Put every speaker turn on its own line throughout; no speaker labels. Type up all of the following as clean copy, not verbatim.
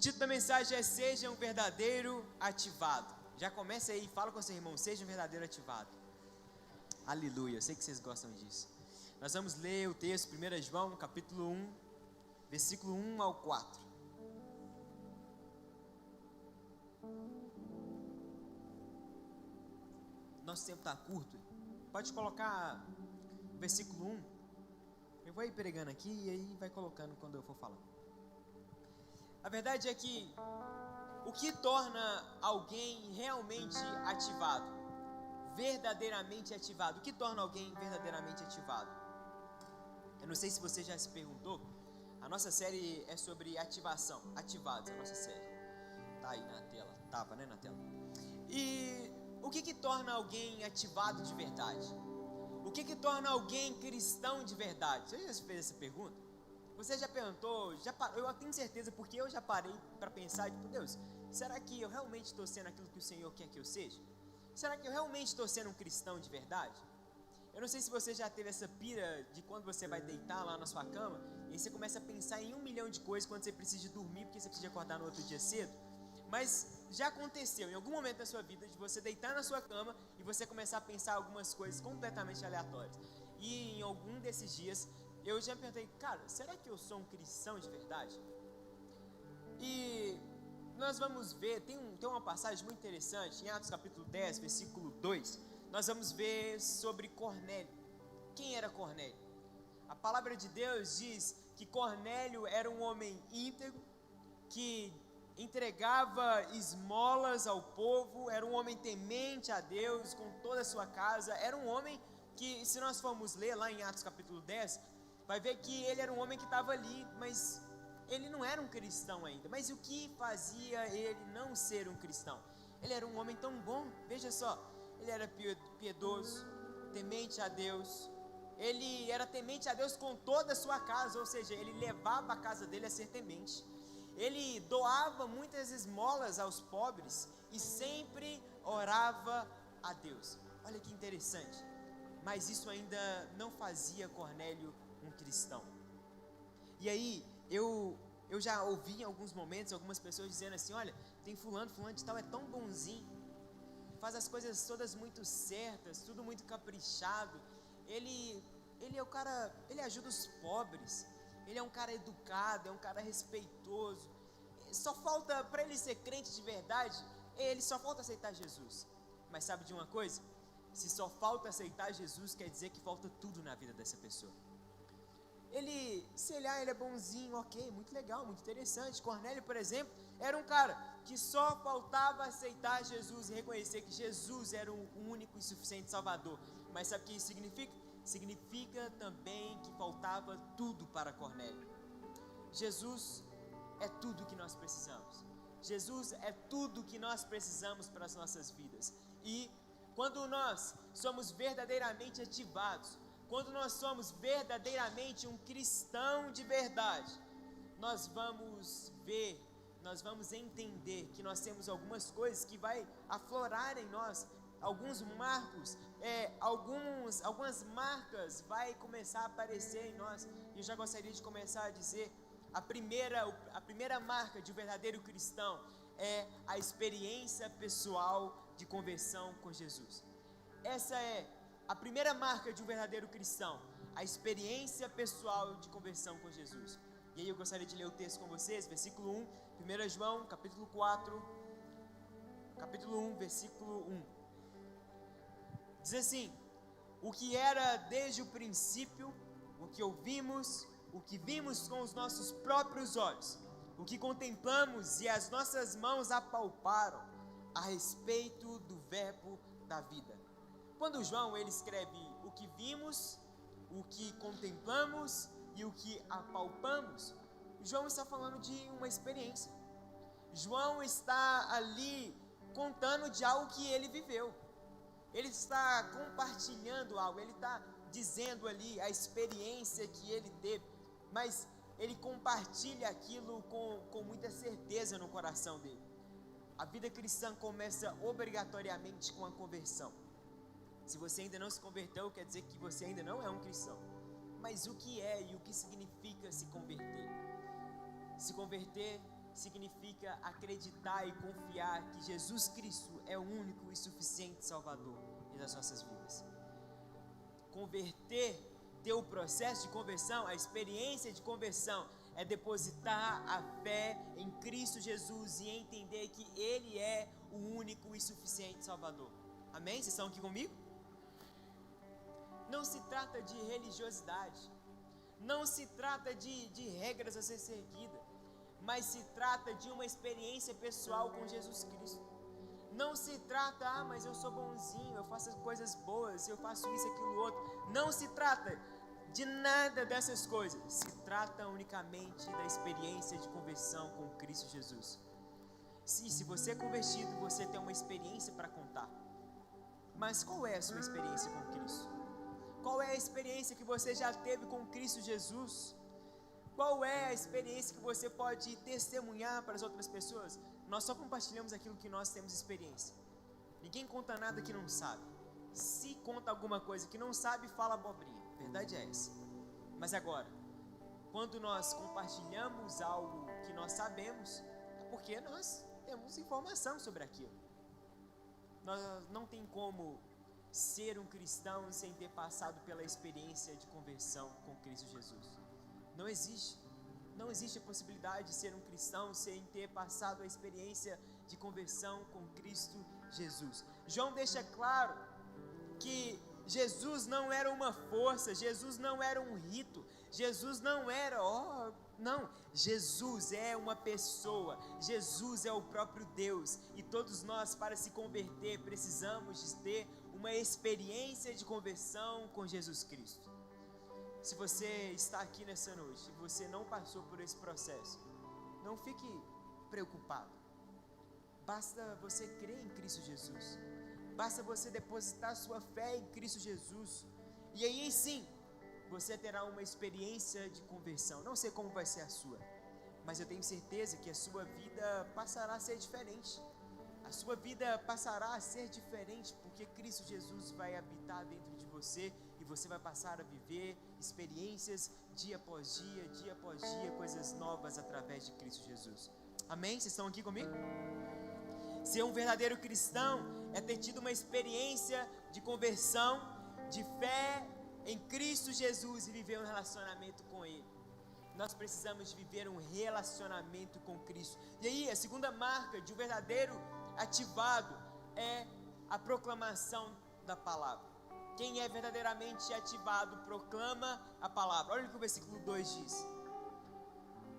título da mensagem é Seja um Verdadeiro Ativado. Já começa aí, fala com seu irmão, seja um verdadeiro ativado. Aleluia, eu sei que vocês gostam disso. Nós vamos ler o texto, 1 João, capítulo 1, versículo 1 ao 4. Nosso tempo está curto. Pode colocar o versículo 1. Eu vou ir pregando aqui e aí vai colocando quando eu for falando. A verdade é que o que torna alguém realmente ativado, verdadeiramente ativado, o que torna alguém verdadeiramente ativado? Eu não sei se você já se perguntou, a nossa série é sobre ativação, ativados, a nossa série. Tá aí na tela, tava, né, na tela. E o que torna alguém ativado de verdade? O que torna alguém cristão de verdade? Você já fez essa pergunta? Você já perguntou, eu tenho certeza, porque eu já parei para pensar, tipo, Deus, será que eu realmente estou sendo aquilo que o Senhor quer que eu seja? Será que eu realmente estou sendo um cristão de verdade? Eu não sei se você já teve essa pira de quando você vai deitar lá na sua cama, e aí você começa a pensar em 1 milhão de coisas quando você precisa dormir, porque você precisa acordar no outro dia cedo. Mas já aconteceu em algum momento da sua vida de você deitar na sua cama e você começar a pensar algumas coisas completamente aleatórias. E em algum desses dias eu já me perguntei, cara, será que eu sou um cristão de verdade? E nós vamos ver, tem uma passagem muito interessante em Atos capítulo 10, versículo 2. Nós vamos ver sobre Cornélio. Quem era Cornélio? A palavra de Deus diz que Cornélio era um homem íntegro, que entregava esmolas ao povo, era um homem temente a Deus com toda a sua casa, era um homem que, se nós formos ler lá em Atos capítulo 10, vai ver que ele era um homem que estava ali, mas ele não era um cristão ainda. Mas o que fazia ele não ser um cristão? Ele era um homem tão bom, veja só, ele era piedoso, temente a Deus, ele era temente a Deus com toda a sua casa, ou seja, ele levava a casa dele a ser temente. Ele doava muitas esmolas aos pobres e sempre orava a Deus. Olha que interessante. Mas isso ainda não fazia Cornélio um cristão. E aí, eu já ouvi em alguns momentos algumas pessoas dizendo assim, olha, tem fulano de tal é tão bonzinho, faz as coisas todas muito certas, tudo muito caprichado, ele é o cara, ele ajuda os pobres, ele é um cara educado, é um cara respeitoso, só falta, para ele ser crente de verdade, ele só falta aceitar Jesus. Mas sabe de uma coisa? Se só falta aceitar Jesus, quer dizer que falta tudo na vida dessa pessoa. Ele é bonzinho, ok, muito legal, muito interessante. Cornélio, por exemplo, era um cara que só faltava aceitar Jesus e reconhecer que Jesus era o único e suficiente Salvador. Mas sabe o que isso significa? Significa também que faltava tudo para Cornélio. Jesus é tudo que nós precisamos. Jesus é tudo que nós precisamos para as nossas vidas. E quando nós somos verdadeiramente ativados, quando nós somos verdadeiramente um cristão de verdade, nós vamos ver, nós vamos entender que nós temos algumas coisas que vai aflorar em nós, alguns marcos, algumas marcas vai começar a aparecer em nós. E eu já gostaria de começar a dizer, a primeira marca de um verdadeiro cristão é a experiência pessoal de conversão com Jesus. Essa é a primeira marca de um verdadeiro cristão, a experiência pessoal de conversão com Jesus. E aí eu gostaria de ler o texto com vocês, versículo 1, 1 João, capítulo 4, capítulo 1, versículo 1. Diz assim: o que era desde o princípio, o que ouvimos, o que vimos com os nossos próprios olhos, o que contemplamos e as nossas mãos apalparam a respeito do verbo da vida. Quando João ele escreve o que vimos, o que contemplamos e o que apalpamos, João está falando de uma experiência. João está ali contando de algo que ele viveu. Ele está compartilhando algo, ele está dizendo ali a experiência que ele teve, mas ele compartilha aquilo com muita certeza no coração dele. A vida cristã começa obrigatoriamente com a conversão. Se você ainda não se converteu, quer dizer que você ainda não é um cristão. Mas o que é e o que significa se converter? Se converter significa acreditar e confiar que Jesus Cristo é o único e suficiente Salvador das nossas vidas. Converter, ter o processo de conversão, a experiência de conversão, é depositar a fé em Cristo Jesus e entender que Ele é o único e suficiente Salvador. Amém? Vocês estão aqui comigo? Não se trata de religiosidade, não se trata de regras a ser seguida, mas se trata de uma experiência pessoal com Jesus Cristo. Não se trata, mas eu sou bonzinho, eu faço coisas boas, eu faço isso, aquilo, outro. Não se trata de nada dessas coisas. Se trata unicamente da experiência de conversão com Cristo Jesus. Se você é convertido, você tem uma experiência para contar. Mas qual é a sua experiência com Cristo? Qual é a experiência que você já teve com Cristo Jesus? Qual é a experiência que você pode testemunhar para as outras pessoas? Nós só compartilhamos aquilo que nós temos experiência. Ninguém conta nada que não sabe. Se conta alguma coisa que não sabe, fala abobrinha. A verdade é essa. Mas agora, quando nós compartilhamos algo que nós sabemos, é porque nós temos informação sobre aquilo. Nós não tem como ser um cristão sem ter passado pela experiência de conversão com Cristo Jesus. Não existe. Não existe a possibilidade de ser um cristão sem ter passado a experiência de conversão com Cristo Jesus. João deixa claro que Jesus não era uma força, Jesus não era um rito, Jesus não era, não, Jesus é uma pessoa, Jesus é o próprio Deus, e todos nós, para se converter, precisamos de ter uma experiência de conversão com Jesus Cristo. Se você está aqui nessa noite e você não passou por esse processo, não fique preocupado. Basta você crer em Cristo Jesus. Basta você depositar sua fé em Cristo Jesus. E aí sim, você terá uma experiência de conversão. Não sei como vai ser a sua, mas eu tenho certeza que a sua vida passará a ser diferente. A sua vida passará a ser diferente, porque Cristo Jesus vai habitar dentro de você e você vai passar a viver experiências dia após dia, coisas novas através de Cristo Jesus. Amém? Vocês estão aqui comigo? Ser um verdadeiro cristão é ter tido uma experiência de conversão, de fé em Cristo Jesus e viver um relacionamento com Ele. Nós precisamos de viver um relacionamento com Cristo. E aí, a segunda marca de um verdadeiro ativado é a proclamação da palavra. Quem é verdadeiramente ativado proclama a palavra. Olha o que o versículo 2 diz.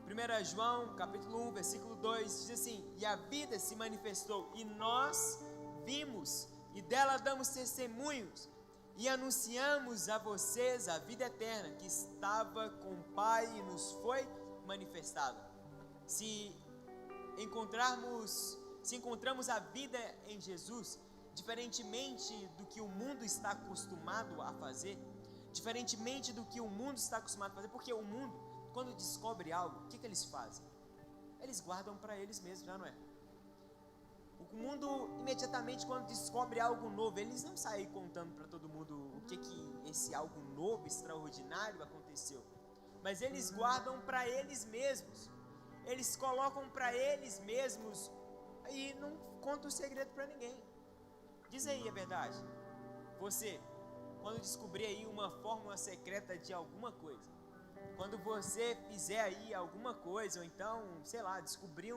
1 João, capítulo 1, versículo 2, diz assim: e a vida se manifestou, e nós vimos, e dela damos testemunhos, e anunciamos a vocês a vida eterna, que estava com o Pai e nos foi manifestada. Se encontramos a vida em Jesus, diferentemente do que o mundo está acostumado a fazer, porque o mundo, quando descobre algo, o que eles fazem? Eles guardam para eles mesmos, já não é? O mundo, imediatamente, quando descobre algo novo, eles não saem contando para todo mundo o que esse algo novo, extraordinário aconteceu, mas eles guardam para eles mesmos, eles colocam para eles mesmos e não contam o segredo para ninguém. Diz aí a verdade. Você, quando descobrir aí uma fórmula secreta de alguma coisa, quando você fizer aí alguma coisa, ou então, sei lá, descobrir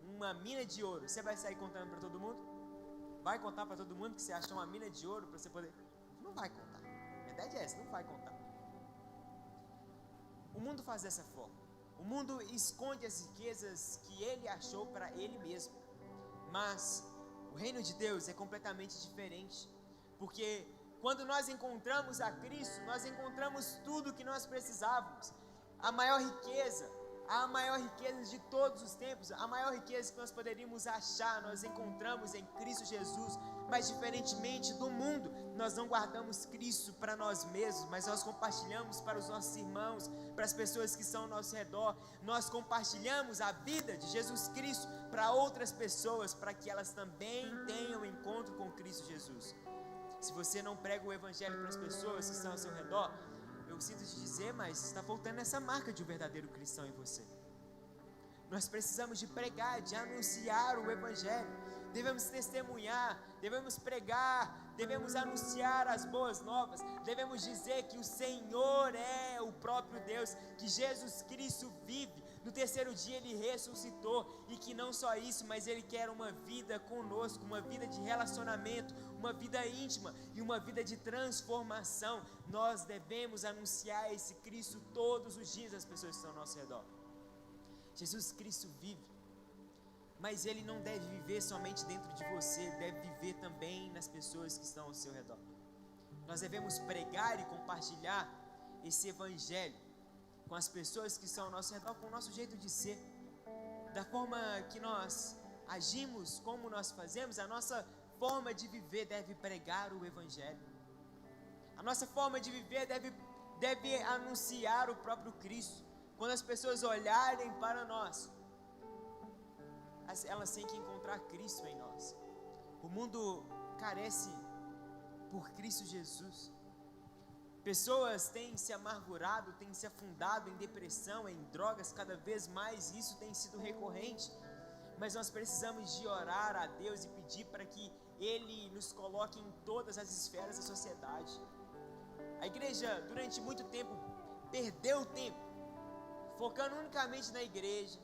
uma mina de ouro, você vai sair contando para todo mundo? Vai contar para todo mundo que você achou uma mina de ouro para você poder? Não vai contar. A verdade é essa, não vai contar. O mundo faz dessa forma. O mundo esconde as riquezas que ele achou para ele mesmo. Mas o reino de Deus é completamente diferente, porque quando nós encontramos a Cristo, nós encontramos tudo o que nós precisávamos. A maior riqueza de todos os tempos, a maior riqueza que nós poderíamos achar, nós encontramos em Cristo Jesus. Mas diferentemente do mundo, nós não guardamos Cristo para nós mesmos, mas nós compartilhamos para os nossos irmãos, para as pessoas que estão ao nosso redor. Nós compartilhamos a vida de Jesus Cristo para outras pessoas, para que elas também tenham encontro com Cristo Jesus. Se você não prega o evangelho para as pessoas que estão ao seu redor, eu sinto te dizer, mas está faltando essa marca de um verdadeiro cristão em você. Nós precisamos de pregar, de anunciar o Evangelho. Devemos testemunhar, devemos pregar, devemos anunciar as boas novas. Devemos dizer que o Senhor é o próprio Deus, que Jesus Cristo vive. No terceiro dia Ele ressuscitou, e que não só isso, mas Ele quer uma vida conosco, uma vida de relacionamento, uma vida íntima e uma vida de transformação. Nós devemos anunciar esse Cristo todos os dias às pessoas que estão ao nosso redor. Jesus Cristo vive, mas Ele não deve viver somente dentro de você, Ele deve viver também nas pessoas que estão ao seu redor. Nós devemos pregar e compartilhar esse Evangelho com as pessoas que estão ao nosso redor, com o nosso jeito de ser, da forma que nós agimos, como nós fazemos. A nossa forma de viver deve pregar o Evangelho. A nossa forma de viver deve anunciar o próprio Cristo. Quando as pessoas olharem para nós, elas têm que encontrar Cristo em nós. O mundo carece por Cristo Jesus. Pessoas têm se amargurado, têm se afundado em depressão, em drogas, cada vez mais isso tem sido recorrente. Mas nós precisamos de orar a Deus e pedir para que Ele nos coloque em todas as esferas da sociedade. A igreja, durante muito tempo, perdeu o tempo focando unicamente na igreja,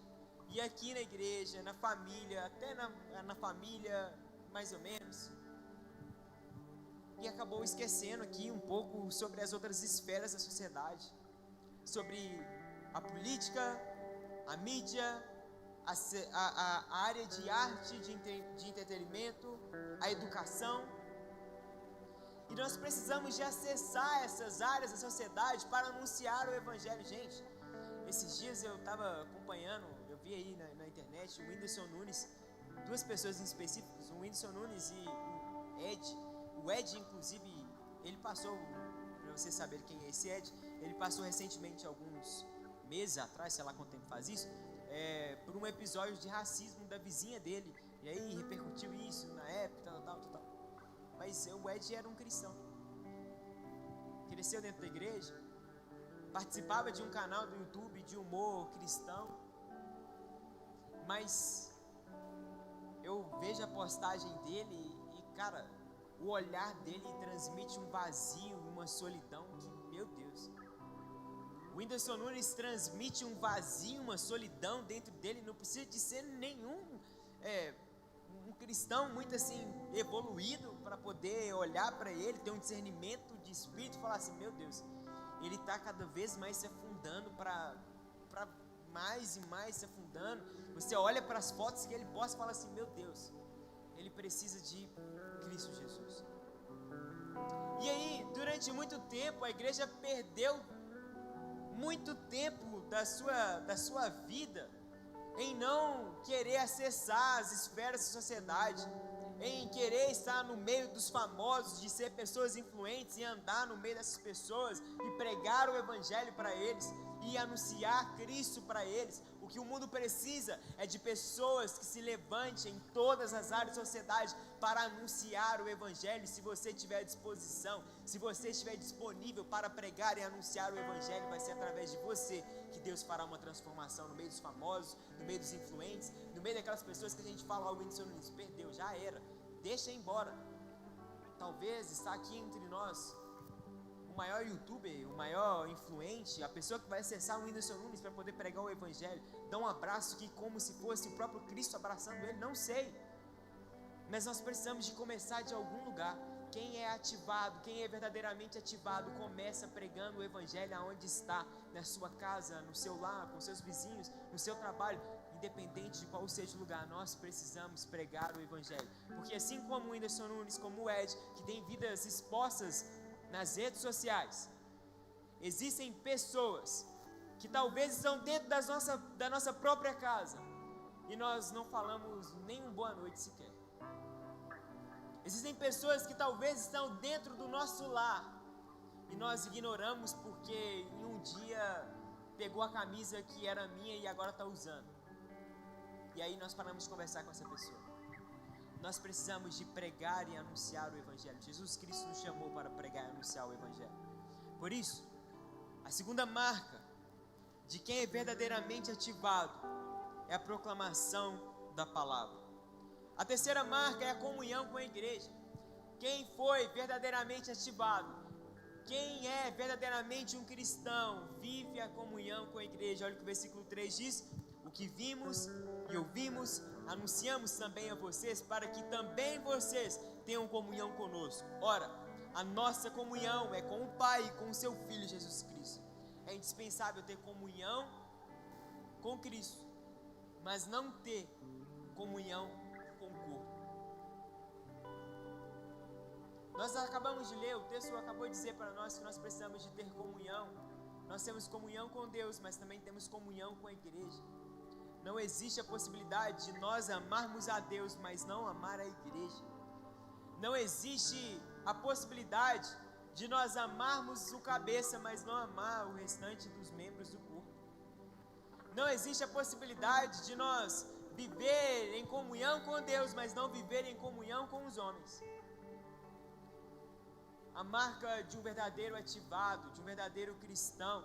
e aqui na igreja, na família, até na família, mais ou menos, e acabou esquecendo aqui um pouco sobre as outras esferas da sociedade, sobre a política, a mídia, a área de arte, de entretenimento, a educação. E nós precisamos de acessar essas áreas da sociedade para anunciar o Evangelho. Gente, esses dias eu estava acompanhando, eu vi aí na internet o Whindersson Nunes, duas pessoas em específicos, o Whindersson Nunes e o Ed. O Ed, inclusive, ele passou, para vocês saberem quem é esse Ed, ele passou recentemente, alguns meses atrás, sei lá quanto tempo faz isso, por um episódio de racismo da vizinha dele, e aí repercutiu isso na época, tal. Mas o Ed era um cristão, cresceu dentro da igreja, participava de um canal do YouTube de humor cristão, mas eu vejo a postagem dele e, cara, o olhar dele transmite um vazio, uma solidão que, meu Deus. O Whindersson Nunes transmite um vazio, uma solidão dentro dele. Não precisa de ser nenhum um cristão muito assim evoluído para poder olhar para ele, ter um discernimento de espírito e falar assim: meu Deus, ele está cada vez mais se afundando para mais e mais se afundando. Você olha para as fotos que ele posta e fala assim: meu Deus, ele precisa de Cristo Jesus. E aí, durante muito tempo, a igreja perdeu muito tempo da sua vida em não querer acessar as esferas da sociedade, em querer estar no meio dos famosos, de ser pessoas influentes e andar no meio dessas pessoas e pregar o Evangelho para eles e anunciar Cristo para eles. O que o mundo precisa é de pessoas que se levantem em todas as áreas da sociedade para anunciar o Evangelho. Se você tiver disposição, se você estiver disponível para pregar e anunciar o Evangelho, vai ser através de você que Deus fará uma transformação no meio dos famosos, no meio dos influentes, no meio daquelas pessoas que a gente fala: o Whindersson Nunes perdeu, já era, deixa ir embora. Talvez está aqui entre nós o maior youtuber, o maior influente, a pessoa que vai acessar o Whindersson Nunes para poder pregar o Evangelho, dar um abraço que como se fosse o próprio Cristo abraçando ele, não sei. Mas nós precisamos de começar de algum lugar. Quem é ativado, quem é verdadeiramente ativado, começa pregando o Evangelho aonde está, na sua casa, no seu lar, com seus vizinhos, no seu trabalho, independente de qual seja o lugar. Nós precisamos pregar o Evangelho, porque assim como o Whindersson Nunes, como o Ed, que tem vidas expostas nas redes sociais, existem pessoas que talvez estão dentro da nossa própria casa e nós não falamos nem um boa noite sequer. Existem pessoas que talvez estão dentro do nosso lar e nós ignoramos porque em um dia pegou a camisa que era minha e agora está usando, e aí nós paramos de conversar com essa pessoa. Nós precisamos de pregar e anunciar o Evangelho. Jesus Cristo nos chamou para pregar e anunciar o Evangelho. Por isso, a segunda marca de quem é verdadeiramente ativado é a proclamação da palavra. A terceira marca é a comunhão com a igreja. Quem foi verdadeiramente ativado, quem é verdadeiramente um cristão, vive a comunhão com a igreja. Olha o que o versículo 3 diz: o que vimos e ouvimos, anunciamos também a vocês, para que também vocês tenham comunhão conosco. Ora, a nossa comunhão é com o Pai e com o seu Filho Jesus Cristo. É indispensável ter comunhão com Cristo, mas não ter comunhão com o corpo. Nós acabamos de ler, o texto acabou de dizer para nós que nós precisamos de ter comunhão. Nós temos comunhão com Deus, mas também temos comunhão com a igreja. Não existe a possibilidade de nós amarmos a Deus, mas não amar a igreja. Não existe a possibilidade de nós amarmos o cabeça, mas não amar o restante dos membros do corpo. Não existe a possibilidade de nós viver em comunhão com Deus, mas não viver em comunhão com os homens. A marca de um verdadeiro ativado, de um verdadeiro cristão,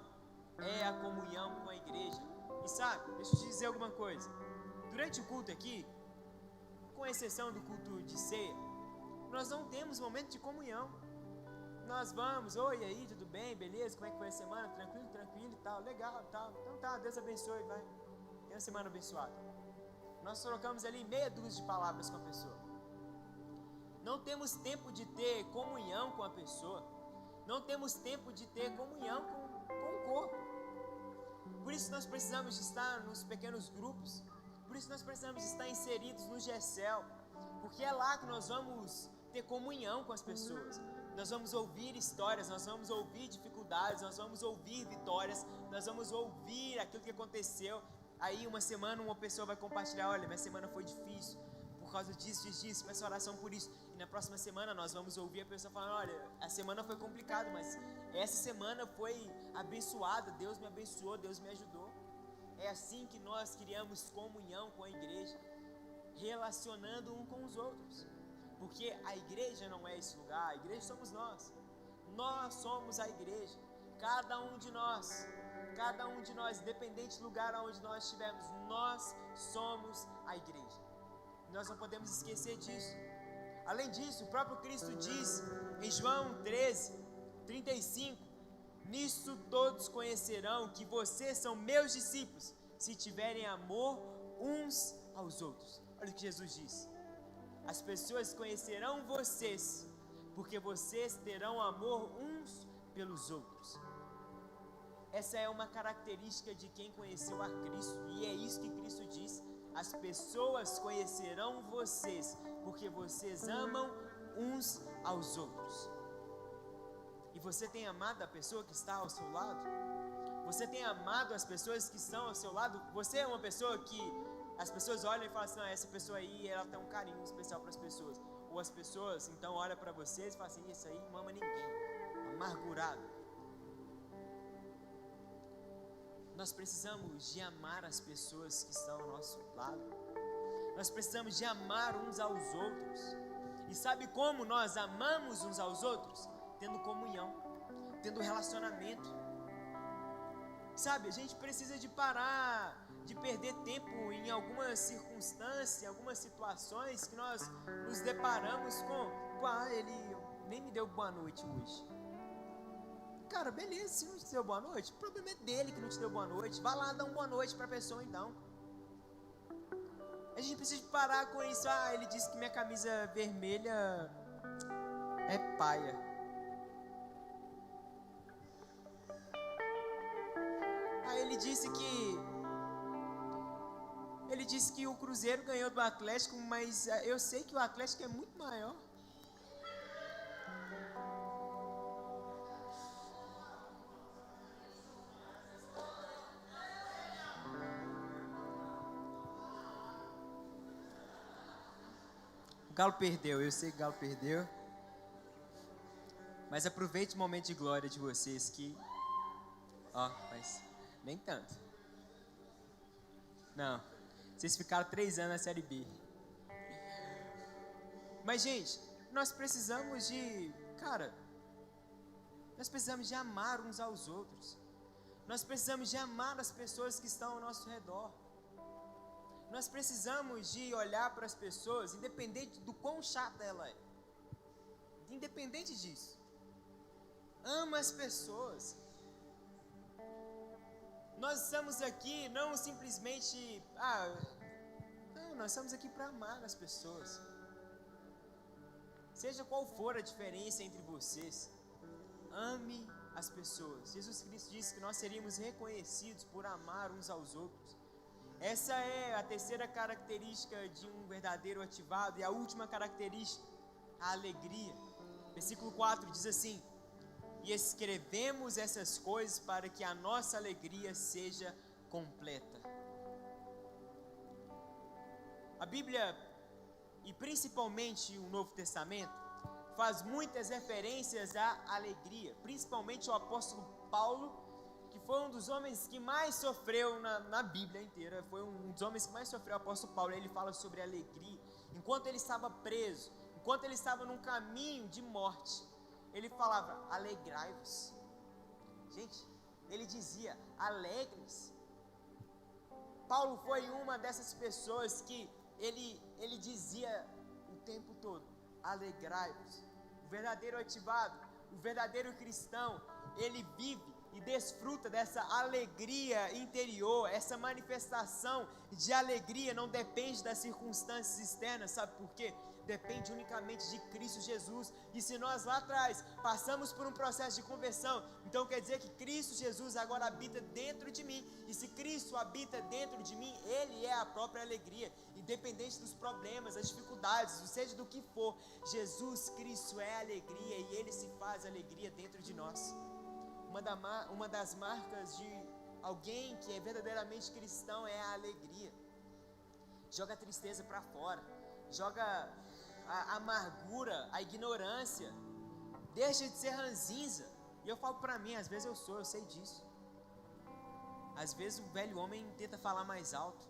é a comunhão com a igreja. E sabe, deixa eu te dizer alguma coisa. Durante o culto aqui, com exceção do culto de ceia, nós não temos momento de comunhão. Nós vamos, oi, aí, tudo bem, beleza, como é que foi a semana? Tranquilo e tal, legal e tal. Então tá, Deus abençoe, vai. Tenha uma semana abençoada. Nós trocamos ali meia dúzia de palavras com a pessoa. Não temos tempo de ter comunhão com a pessoa. Não temos tempo de ter comunhão com o corpo. Por isso nós precisamos de estar nos pequenos grupos. Por isso nós precisamos de estar inseridos no GECEL. Porque é lá que nós vamos ter comunhão com as pessoas. Nós vamos ouvir histórias, nós vamos ouvir dificuldades, nós vamos ouvir vitórias, nós vamos ouvir aquilo que aconteceu. Aí uma semana uma pessoa vai compartilhar: olha, minha semana foi difícil, por causa disso, peço oração por isso. E na próxima semana nós vamos ouvir a pessoa falando: olha, a semana foi complicada, mas essa semana foi abençoada, Deus me abençoou, Deus me ajudou. É assim que nós criamos comunhão com a igreja, relacionando um com os outros. Porque a igreja não é esse lugar, a igreja somos nós. Nós somos a igreja. Cada um de nós, independente do lugar onde nós estivermos, nós somos a igreja. Nós não podemos esquecer disso. Além disso, o próprio Cristo diz em João 13:35: nisso todos conhecerão que vocês são meus discípulos, se tiverem amor uns aos outros. Olha o que Jesus diz: as pessoas conhecerão vocês, porque vocês terão amor uns pelos outros. Essa é uma característica de quem conheceu a Cristo, e é isso que Cristo diz: as pessoas conhecerão vocês, porque vocês amam uns aos outros. E você tem amado a pessoa que está ao seu lado? Você tem amado as pessoas que estão ao seu lado? Você é uma pessoa que as pessoas olham e falam assim: essa pessoa aí, ela tem um carinho especial para as pessoas. Ou as pessoas então olham para vocês e falam assim: isso aí não ama ninguém, amargurado. Nós precisamos de amar as pessoas que estão ao nosso lado. Nós precisamos de amar uns aos outros. E sabe como nós amamos uns aos outros? Tendo comunhão, tendo relacionamento. Sabe, a gente precisa de parar de perder tempo em algumas circunstâncias, em algumas situações que nós nos deparamos com: ele nem me deu boa noite hoje. Cara, beleza, se não te deu boa noite, o problema é dele que não te deu boa noite. Vai lá dar uma boa noite para a pessoa então. A gente precisa de parar com isso: ele disse que minha camisa vermelha é paia. Ele disse que o Cruzeiro ganhou do Atlético, mas eu sei que o Atlético é muito maior. O Galo perdeu, eu sei que o Galo perdeu. Mas aproveite o momento de glória de vocês que... mas nem tanto. Não, vocês ficaram 3 anos na Série B. Mas, gente, nós precisamos de... nós precisamos de amar uns aos outros. Nós precisamos de amar as pessoas que estão ao nosso redor. Nós precisamos de olhar para as pessoas, independente do quão chata ela é. Independente disso. Ama as pessoas. Nós estamos aqui não simplesmente... não, nós estamos aqui para amar as pessoas. Seja qual for a diferença entre vocês, ame as pessoas. Jesus Cristo disse que nós seríamos reconhecidos por amar uns aos outros. Essa é a terceira característica de um verdadeiro ativado. E a última característica, a alegria. Versículo 4 diz assim: e escrevemos essas coisas para que a nossa alegria seja completa. A Bíblia, e principalmente o Novo Testamento, faz muitas referências à alegria. Principalmente o apóstolo Paulo, que foi um dos homens que mais sofreu na Bíblia inteira. Foi um dos homens que mais sofreu, o apóstolo Paulo. Ele fala sobre alegria. Enquanto ele estava preso, enquanto ele estava num caminho de morte, ele falava: alegrai-vos. Gente, ele dizia: alegre-se. Paulo foi uma dessas pessoas que ele dizia o tempo todo: alegrai-vos. O verdadeiro ativado, o verdadeiro cristão, ele vive e desfruta dessa alegria interior. Essa manifestação de alegria não depende das circunstâncias externas. Sabe por quê? Depende unicamente de Cristo Jesus. E se nós lá atrás passamos por um processo de conversão, então quer dizer que Cristo Jesus agora habita dentro de mim. E se Cristo habita dentro de mim, Ele é a própria alegria. Independente dos problemas, das dificuldades, seja do que for, Jesus Cristo é alegria e Ele se faz alegria dentro de nós. Uma das marcas de alguém que é verdadeiramente cristão é a alegria. Joga a tristeza para fora, joga a amargura, a ignorância, deixa de ser ranzinza. E eu falo para mim, às vezes eu sei disso. Às vezes o velho homem tenta falar mais alto,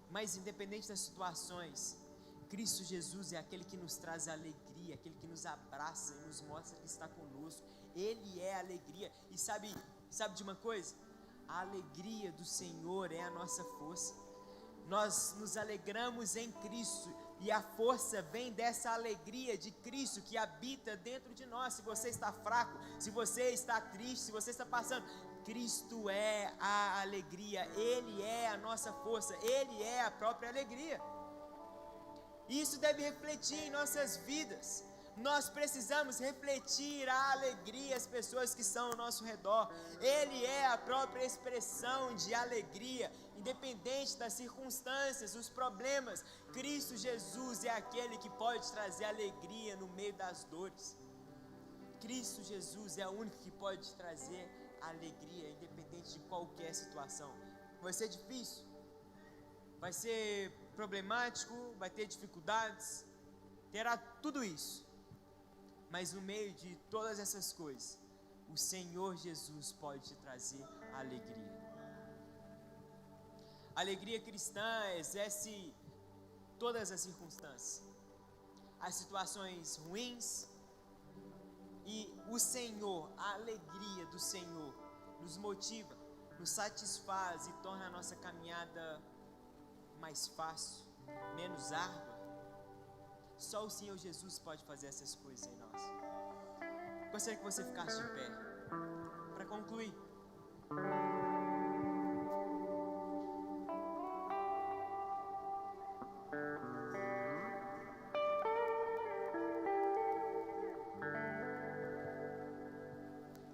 mas independente das situações, Cristo Jesus é aquele que nos traz alegria, aquele que nos abraça e nos mostra que está conosco. Ele é alegria. E sabe de uma coisa? A alegria do Senhor é a nossa força. Nós nos alegramos em Cristo e a força vem dessa alegria de Cristo que habita dentro de nós. Se você está fraco, se você está triste, se você está passando, Cristo é a alegria, Ele é a nossa força, Ele é a própria alegria. Isso deve refletir em nossas vidas. Nós precisamos refletir a alegria às pessoas que estão ao nosso redor. Ele é a própria expressão de alegria, independente das circunstâncias, dos problemas. Cristo Jesus é aquele que pode trazer alegria no meio das dores. Cristo Jesus é o único que pode trazer alegria, independente de qualquer situação. Vai ser difícil, vai ser problemático, vai ter dificuldades, terá tudo isso. Mas no meio de todas essas coisas, o Senhor Jesus pode te trazer alegria. A alegria cristã exerce todas as circunstâncias, as situações ruins, e o Senhor, a alegria do Senhor, nos motiva, nos satisfaz e torna a nossa caminhada mais fácil, menos árdua. Só o Senhor Jesus pode fazer essas coisas em nós. Gostaria que você ficasse de pé. Para concluir,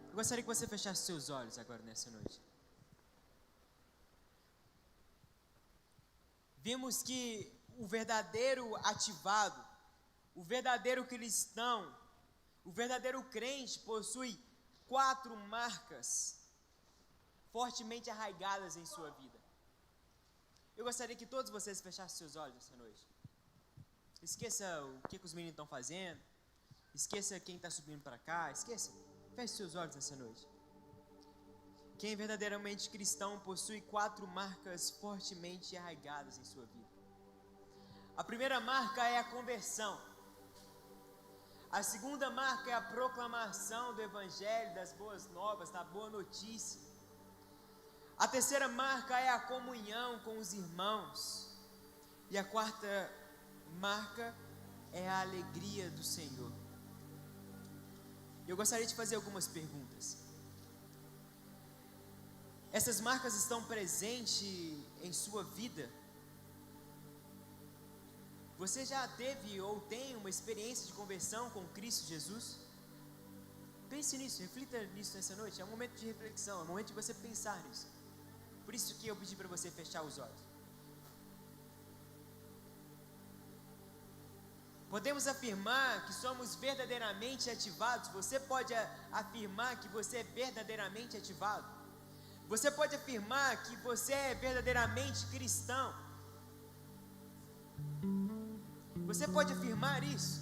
eu gostaria que você fechasse seus olhos agora nessa noite. Vimos que o verdadeiro ativado, o verdadeiro cristão, o verdadeiro crente possui 4 marcas fortemente arraigadas em sua vida. Eu gostaria que todos vocês fechassem seus olhos essa noite. Esqueça o que os meninos estão fazendo, esqueça quem está subindo para cá, esqueça. Feche seus olhos essa noite. Quem é verdadeiramente cristão possui 4 marcas fortemente arraigadas em sua vida. A primeira marca é a conversão. A segunda marca é a proclamação do Evangelho, das boas novas, da boa notícia. A terceira marca é a comunhão com os irmãos. E a quarta marca é a alegria do Senhor. Eu gostaria de fazer algumas perguntas. Essas marcas estão presentes em sua vida? Você já teve ou tem uma experiência de conversão com Cristo Jesus? Pense nisso, reflita nisso nessa noite. É um momento de reflexão, é um momento de você pensar nisso. Por isso que eu pedi para você fechar os olhos. Podemos afirmar que somos verdadeiramente ativados? Você pode afirmar que você é verdadeiramente ativado? Você pode afirmar que você é verdadeiramente cristão? Você pode afirmar isso?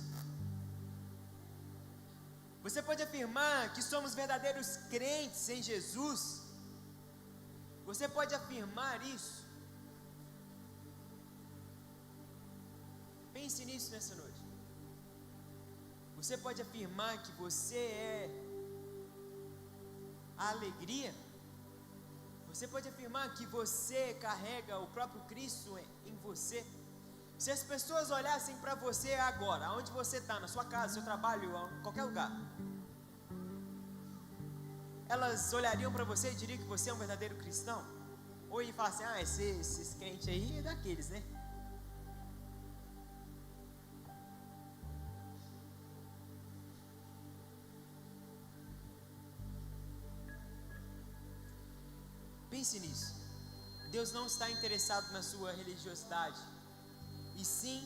Você pode afirmar que somos verdadeiros crentes em Jesus? Você pode afirmar isso? Pense nisso nessa noite. Você pode afirmar que você é a alegria? Você pode afirmar que você carrega o próprio Cristo em você? Se as pessoas olhassem para você agora, onde você está, na sua casa, no seu trabalho, em qualquer lugar, elas olhariam para você e diriam que você é um verdadeiro cristão? Ou iam falar assim, esses crentes aí é daqueles, né? Pense nisso. Deus não está interessado na sua religiosidade, e sim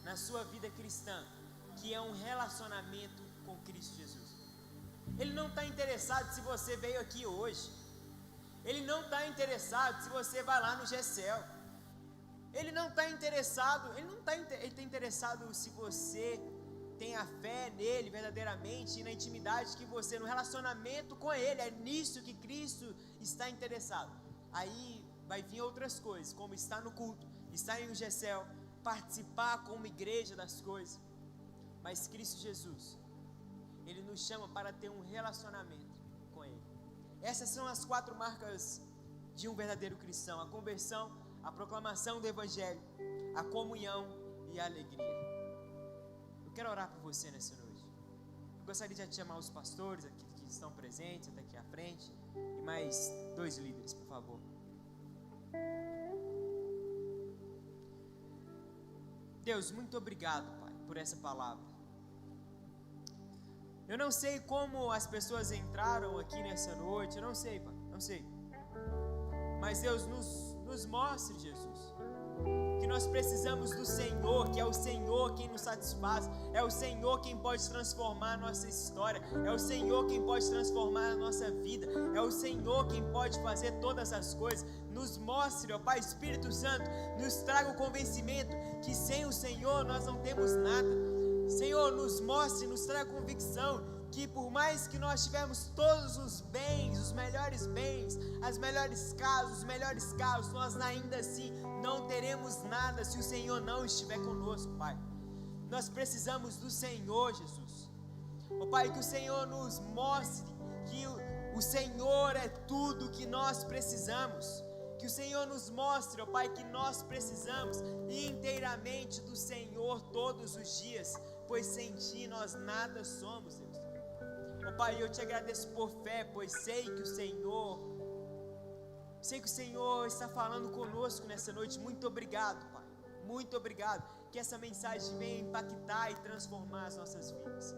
na sua vida cristã, que é um relacionamento com Cristo Jesus. Ele não está interessado se você veio aqui hoje. Ele não está interessado se você vai lá no GCL. Ele não está interessado, ele está interessado se você tem a fé nele verdadeiramente, e na intimidade que você, no relacionamento com ele. É nisso que Cristo está interessado. Aí vai vir outras coisas, como estar no culto, estar em um GCL, participar como igreja das coisas. Mas Cristo Jesus, Ele nos chama para ter um relacionamento com Ele. Essas são as 4 marcas de um verdadeiro cristão: a conversão, a proclamação do Evangelho, a comunhão e a alegria. Eu quero orar por você nessa noite. Eu gostaria de chamar os pastores aqui que estão presentes, até aqui à frente, e mais 2 líderes, por favor. Deus, muito obrigado, Pai, por essa palavra. Eu não sei como as pessoas entraram aqui nessa noite, eu não sei, Pai, não sei. Mas Deus, nos mostre, Jesus, que nós precisamos do Senhor, que é o Senhor quem nos satisfaz, é o Senhor quem pode transformar a nossa história, é o Senhor quem pode transformar a nossa vida, é o Senhor quem pode fazer todas as coisas. Nos mostre, ó Pai, Espírito Santo, nos traga o convencimento que sem o Senhor nós não temos nada. Senhor, nos mostre, nos traga convicção que por mais que nós tivermos todos os bens, os melhores bens, as melhores casas, os melhores carros, nós ainda assim não teremos nada se o Senhor não estiver conosco, Pai. Nós precisamos do Senhor, Jesus. Ó Pai, que o Senhor nos mostre que o Senhor é tudo que nós precisamos. Que o Senhor nos mostre, ó Pai, que nós precisamos inteiramente do Senhor todos os dias, pois sem Ti nós nada somos, Deus. Ó Pai, eu Te agradeço por fé, pois sei que o Senhor está falando conosco nessa noite. Muito obrigado, Pai, muito obrigado, que essa mensagem venha impactar e transformar as nossas vidas.